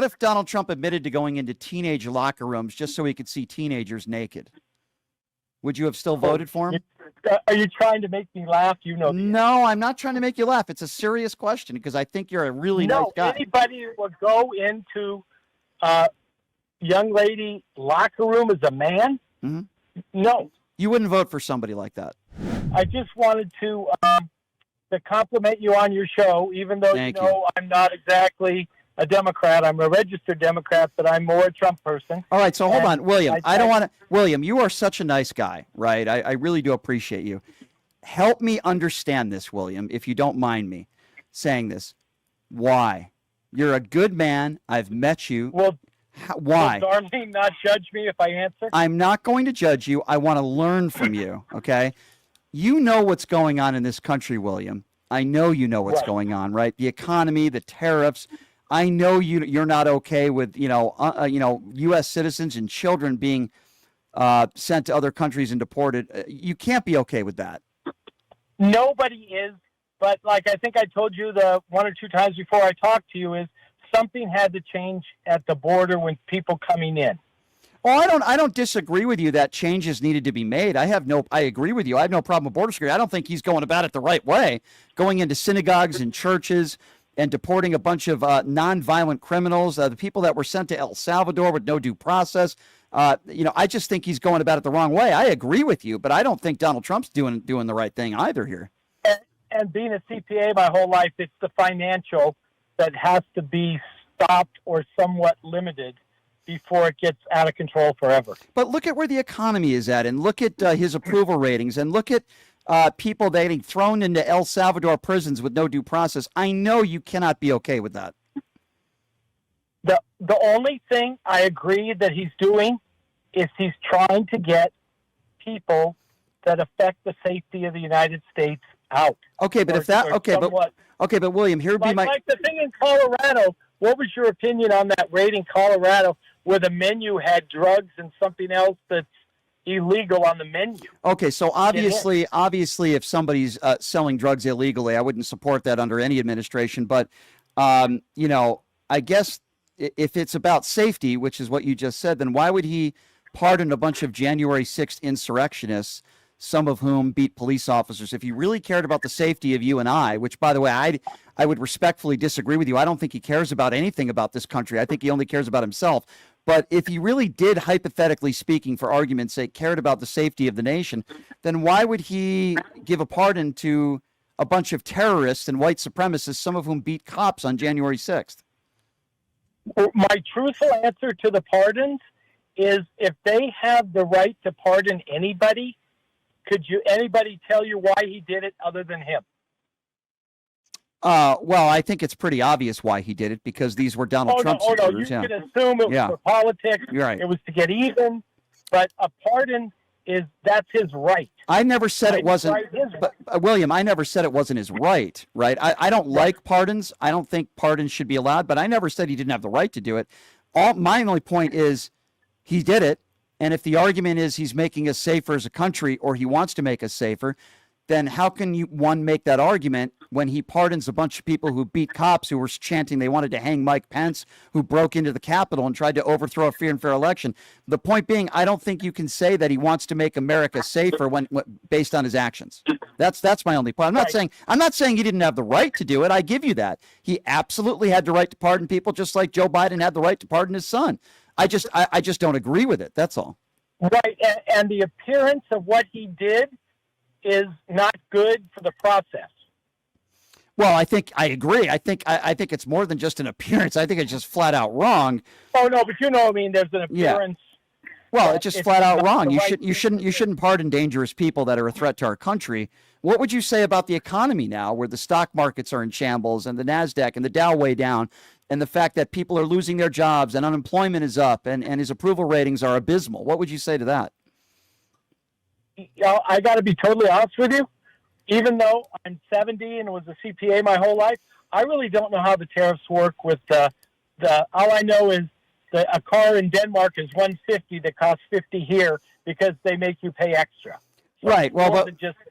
if Donald Trump admitted to going into teenage locker rooms just so he could see teenagers naked? Would you have still voted for him? Are you trying to make me laugh? You know. No, I'm not trying to make you laugh. It's a serious question because I think you're a really nice guy. Anybody would go into young lady locker room as a man? Mm-hmm. No. You wouldn't vote for somebody like that. I just wanted to compliment you on your show, even though Thank you know I'm not exactly a Democrat. I'm a registered Democrat, but I'm more a Trump person. All right, so hold on, William. I don't want to. William, you are such a nice guy, right? I really do appreciate you. Help me understand this, William, if you don't mind me saying this. Why? You're a good man. I've met you. Well, why? Will Darlene not judge me if I answer? I'm not going to judge you. I want to learn from you, okay? You know what's going on in this country, William. I know you know what's going on, right? The economy, the tariffs. I know you're not okay with U.S. citizens and children being sent to other countries and deported. You can't be okay with that. Nobody is, but like I think I told you the one or two times before I talked to you, is something had to change at the border when people coming in. Oh, I don't disagree with you that changes needed to be made. I agree with you. I have no problem with border security. I don't think he's going about it the right way, going into synagogues and churches and deporting a bunch of nonviolent criminals, the people that were sent to El Salvador with no due process. I just think he's going about it the wrong way. I agree with you, but I don't think Donald Trump's doing the right thing either here. And being a CPA my whole life, it's the financial that has to be stopped or somewhat limited before it gets out of control forever. But look at where the economy is at, and look at his approval ratings, and look at people getting thrown into El Salvador prisons with no due process. I know you cannot be okay with that. The only thing I agree that he's doing is he's trying to get people that affect the safety of the United States out. Okay, but but William, here would be like the thing in Colorado. What was your opinion on that raid in Colorado where the menu had drugs and something else that's illegal on the menu? Okay, so obviously, if somebody's selling drugs illegally, I wouldn't support that under any administration. But, I guess if it's about safety, which is what you just said, then why would he pardon a bunch of January 6th insurrectionists, some of whom beat police officers? If he really cared about the safety of you and I, which, by the way, I would respectfully disagree with you. I don't think he cares about anything about this country. I think he only cares about himself. But if he really did, hypothetically speaking, for argument's sake, cared about the safety of the nation, then why would he give a pardon to a bunch of terrorists and white supremacists, some of whom beat cops on January 6th? My truthful answer to the pardons is if they have the right to pardon anybody, anybody tell you why he did it other than him? Well, I think it's pretty obvious why he did it, because these were Donald Trump supporters. You can assume it was for politics. You're right. It was to get even. But a pardon that's his right. I never said it wasn't. But William, I never said it wasn't his right. Right? I don't like pardons. I don't think pardons should be allowed. But I never said he didn't have the right to do it. My only point is he did it. And if the argument is he's making us safer as a country, or he wants to make us safer, then how can one make that argument when he pardons a bunch of people who beat cops, who were chanting they wanted to hang Mike Pence, who broke into the Capitol and tried to overthrow a free and fair election? The point being, I don't think you can say that he wants to make America safer when based on his actions. That's my only point. I'm not saying he didn't have the right to do it. I give you that. He absolutely had the right to pardon people, just like Joe Biden had the right to pardon his son. I just don't agree with it. That's all. Right, and the appearance of what he did is not good for the process. Well, I agree. I think it's more than just an appearance. I think it's just flat out wrong. Oh no, but I mean, there's an appearance. Yeah. Well, it's just flat out wrong. You shouldn't pardon dangerous people that are a threat to our country. What would you say about the economy now, where the stock markets are in shambles and the NASDAQ and the Dow way down, and the fact that people are losing their jobs and unemployment is up and his approval ratings are abysmal? What would you say to that? I got to be totally honest with you. Even though I'm 70 and was a CPA my whole life, I really don't know how the tariffs work with the all I know is a car in Denmark is $150 that costs $50 here because they make you pay extra. So right. Well,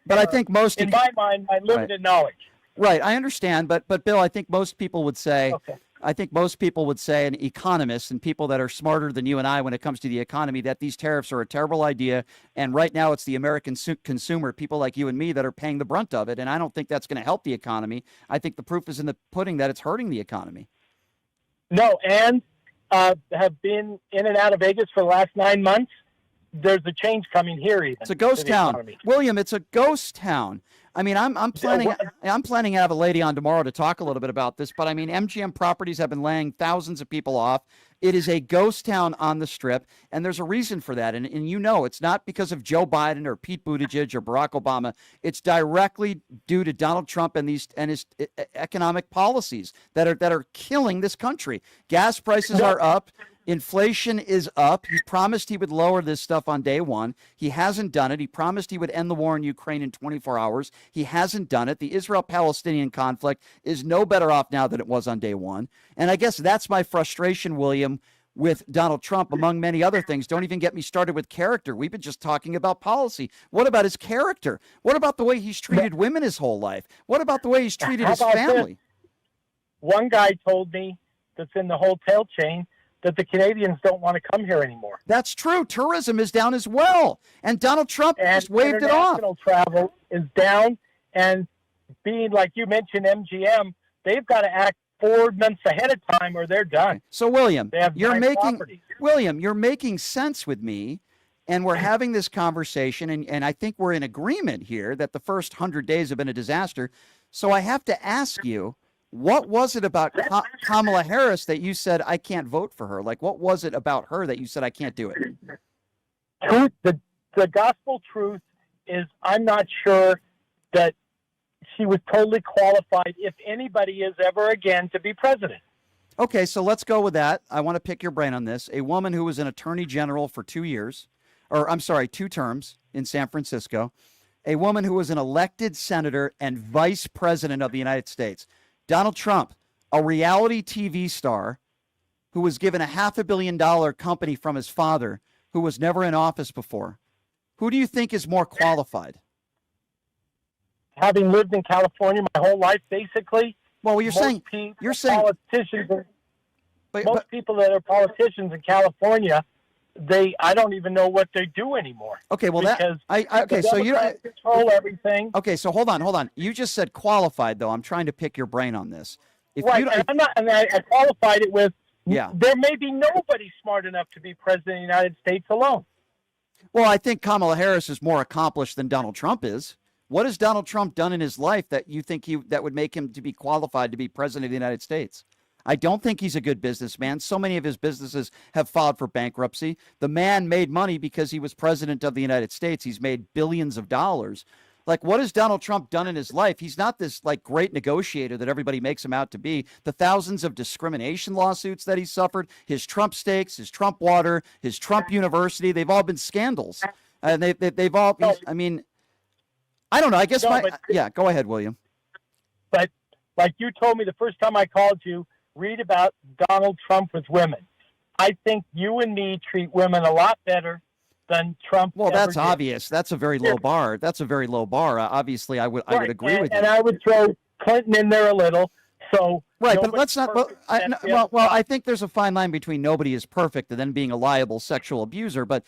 but I think in my mind, my limited knowledge. Right. I understand. But Bill, I think most people would say I think most people would say, and economists and people that are smarter than you and I when it comes to the economy, that these tariffs are a terrible idea. And right now it's the American consumer, people like you and me, that are paying the brunt of it. And I don't think that's going to help the economy. I think the proof is in the pudding that it's hurting the economy. No, and have been in and out of Vegas for the last 9 months. There's a change coming here. Even it's a ghost town, William. It's a ghost town. I mean, I'm planning to have a lady on tomorrow to talk a little bit about this, but I mean, MGM properties have been laying thousands of people off. It is a ghost town on the Strip, and there's a reason for that. And you know, it's not because of Joe Biden or Pete Buttigieg or Barack Obama. It's directly due to Donald Trump and his economic policies that are killing this country. Gas prices are up. Inflation is up. He promised he would lower this stuff on day one. He hasn't done it. He promised he would end the war in Ukraine in 24 hours. He hasn't done it. The Israel-Palestinian conflict is no better off now than it was on day one. And I guess that's my frustration, William, with Donald Trump, among many other things. Don't even get me started with character. We've been just talking about policy. What about his character? What about the way he's treated women his whole life? What about the way he's treated his family? This? One guy told me that's in the hotel chain that the Canadians don't want to come here anymore. That's true. Tourism is down as well. And Donald Trump just waved it off. International travel is down. And being, like you mentioned, MGM, they've got to act 4 months ahead of time or they're done. So, William, you're making sense with me. And we're having this conversation. And I think we're in agreement here that the first 100 days have been a disaster. So I have to ask you, what was it about Kamala Harris that you said, I can't vote for her? Like, what was it about her that you said, I can't do it? The gospel truth is I'm not sure that she was totally qualified, if anybody is ever again, to be president. Okay, so let's go with that. I want to pick your brain on this. A woman who was an attorney general for 2 years, or I'm sorry, 2 terms in San Francisco. A woman who was an elected senator and vice president of the United States. Donald Trump, a reality TV star who was given a $500 million company from his father, who was never in office before. Who do you think is more qualified? Having lived in California my whole life, basically. Well, you're saying politicians. Most people that are politicians in California, I don't even know what they do anymore. Okay, well so you control everything. Okay, so hold on. You just said qualified, though. I'm trying to pick your brain on this. Right, I qualified it with. Yeah. There may be nobody smart enough to be president of the United States alone. Well, I think Kamala Harris is more accomplished than Donald Trump is. What has Donald Trump done in his life that you think that would make him to be qualified to be president of the United States? I don't think he's a good businessman. So many of his businesses have filed for bankruptcy. The man made money because he was president of the United States. He's made billions of dollars. Like, what has Donald Trump done in his life? He's not this like great negotiator that everybody makes him out to be. The thousands of discrimination lawsuits that he suffered, his Trump steaks, his Trump water, his Trump University, they've all been scandals. And they've all, I mean, I don't know. I guess go ahead, William. But like you told me the first time I called you, read about Donald Trump with women. I think you and me treat women a lot better than Trump. Well, that's obvious. That's a very low bar. Obviously, I would agree with you. And I would throw Clinton in there a little. So right, but let's not. I think there's a fine line between nobody is perfect and then being a liable sexual abuser. But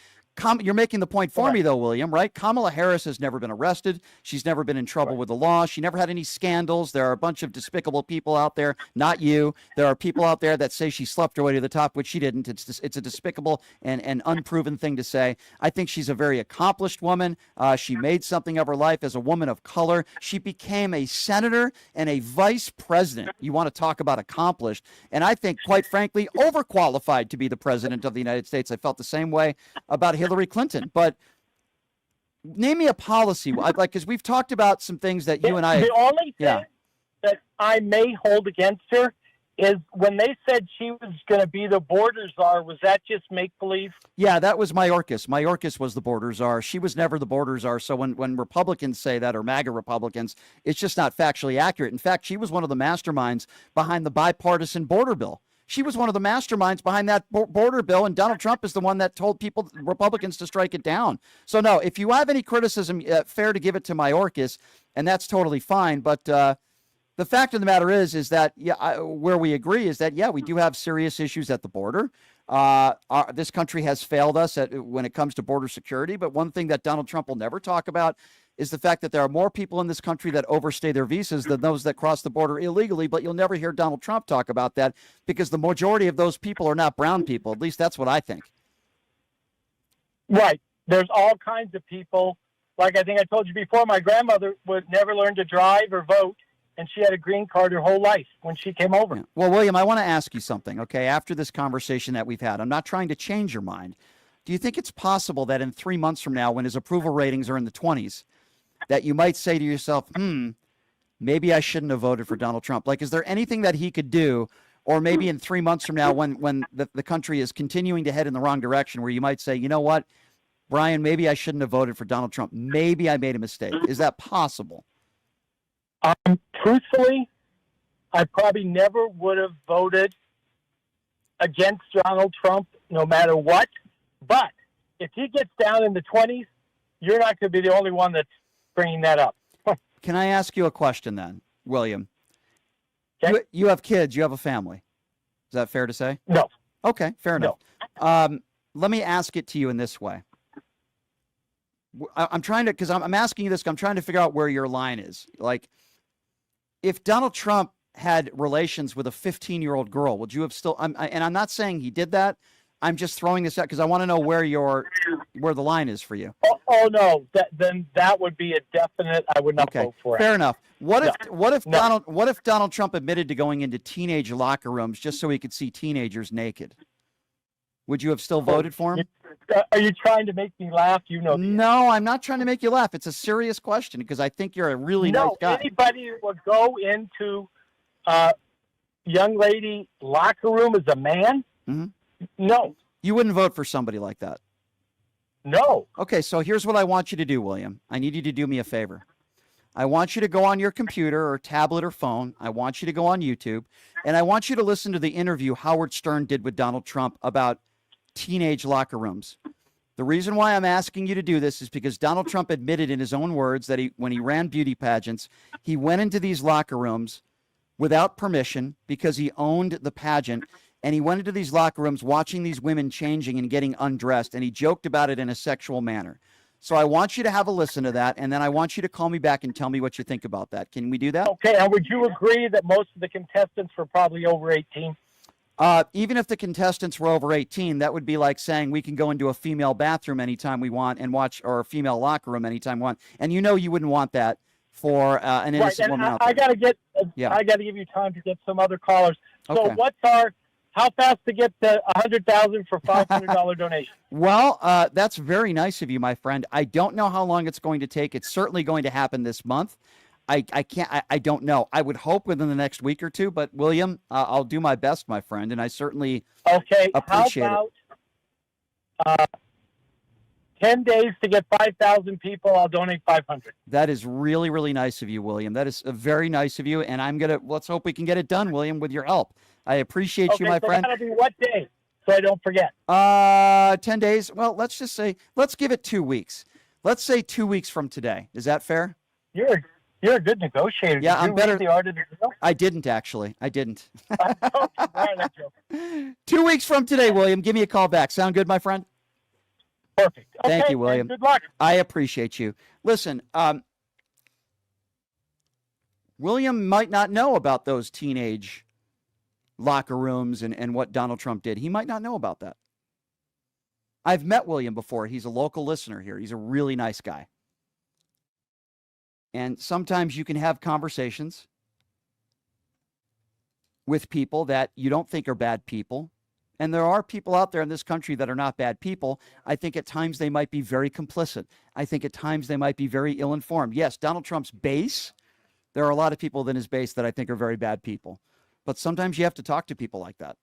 you're making the point for me, though, William, right? Kamala Harris has never been arrested. She's never been in trouble with the law. She never had any scandals. There are a bunch of despicable people out there, not you. There are people out there that say she slept her way to the top, which she didn't. It's a despicable and unproven thing to say. I think she's a very accomplished woman. She made something of her life as a woman of color. She became a senator and a vice president. You want to talk about accomplished. And I think, quite frankly, overqualified to be the president of the United States. I felt the same way about Hillary Clinton. But name me a policy, because we've talked about some things that you and I. The only thing that I may hold against her is when they said she was going to be the border czar. Was that just make believe? Yeah, that was Mayorkas. Mayorkas was the border czar. She was never the border czar. So when Republicans say that, or MAGA Republicans, it's just not factually accurate. In fact, she was one of the masterminds behind the bipartisan border bill. She was one of the masterminds behind that border bill, and Donald Trump is the one that told Republicans to strike it down. So, no, if you have any criticism, fair to give it to Mayorkas, and that's totally fine. But The fact of the matter is that where we agree is that we do have serious issues at the border. This country has failed us when it comes to border security. But one thing that Donald Trump will never talk about is the fact that there are more people in this country that overstay their visas than those that cross the border illegally. But you'll never hear Donald Trump talk about that because the majority of those people are not brown people. At least that's what I think. Right. There's all kinds of people. Like I think I told you before, my grandmother would never learn to drive or vote, and she had a green card her whole life when she came over. Yeah. Well, William, I want to ask you something, okay? After this conversation that we've had, I'm not trying to change your mind. Do you think it's possible that in 3 months from now, when his approval ratings are in the 20s, that you might say to yourself, maybe I shouldn't have voted for Donald Trump? Like, is there anything that he could do, or maybe in 3 months from now when the country is continuing to head in the wrong direction, where you might say, you know what, Brian, maybe I shouldn't have voted for Donald Trump. Maybe I made a mistake. Is that possible? Truthfully, I probably never would have voted against Donald Trump no matter what. But if he gets down in the 20s, you're not going to be the only one that's bringing that up. Can I ask you a question then, William? Okay. You have kids. You have a family. Is that fair to say? No. Okay, fair enough. No. Let me ask it to you in this way. I'm trying to, because I'm asking you this, I'm trying to figure out where your line is. Like, if Donald Trump had relations with a 15-year-old girl, would you have still, and I'm not saying he did that, I'm just throwing this out because I want to know where the line is for you. Oh no, then that would be a definite, I would not vote for it. Fair enough. What if No. Donald Trump admitted to going into teenage locker rooms just so he could see teenagers naked? Would you have still voted for him? Are you trying to make me laugh? You know. No, I'm not trying to make you laugh. It's a serious question because I think you're a really nice guy. Anybody would go into a young lady locker room as a man? Mm-hmm. No. You wouldn't vote for somebody like that? No. Okay, so here's what I want you to do, William. I need you to do me a favor. I want you to go on your computer or tablet or phone. I want you to go on YouTube, and I want you to listen to the interview Howard Stern did with Donald Trump about teenage locker rooms. The reason why I'm asking you to do this is because Donald Trump admitted in his own words that when he ran beauty pageants, he went into these locker rooms without permission because he owned the pageant, and he went into these locker rooms watching these women changing and getting undressed, and he joked about it in a sexual manner. So I want you to have a listen to that, and then I want you to call me back and tell me what you think about that. Can we do that? Okay, and would you agree that most of the contestants were probably over 18? Even if the contestants were over 18, that would be like saying we can go into a female bathroom anytime we want and watch, or a female locker room anytime we want. And you know you wouldn't want that for an innocent woman out there. I got to give you time to get some other callers. So Okay. How fast to get the $100,000 for $500 donation? Well, that's very nice of you, my friend. I don't know how long it's going to take. It's certainly going to happen this month. I don't know. I would hope within the next week or two, but William, I'll do my best, my friend, and I certainly appreciate how about 10 days to get 5,000 people? I'll donate 500. That is really, really nice of you, William. That is very nice of you, and let's hope we can get it done, William, with your help. I appreciate you, my friend. That'll be what day? So I don't forget. 10 days. Well, let's just say, let's give it 2 weeks. Let's say 2 weeks from today. Is that fair? You're a good negotiator. Yeah, I'm better. The Art of the Deal? I didn't actually. I didn't. All right, 2 weeks from today, William. Give me a call back. Sound good, my friend? Perfect. Okay, Thank you, William. Good luck. I appreciate you. Listen, William might not know about those teenage locker rooms and what Donald Trump did. He might not know about that. I've met William before. He's a local listener here. He's a really nice guy. And sometimes you can have conversations with people that you don't think are bad people. And there are people out there in this country that are not bad people. I think at times they might be very complicit. I think at times they might be very ill-informed. Yes, Donald Trump's base, there are a lot of people in his base that I think are very bad people. But sometimes you have to talk to people like that.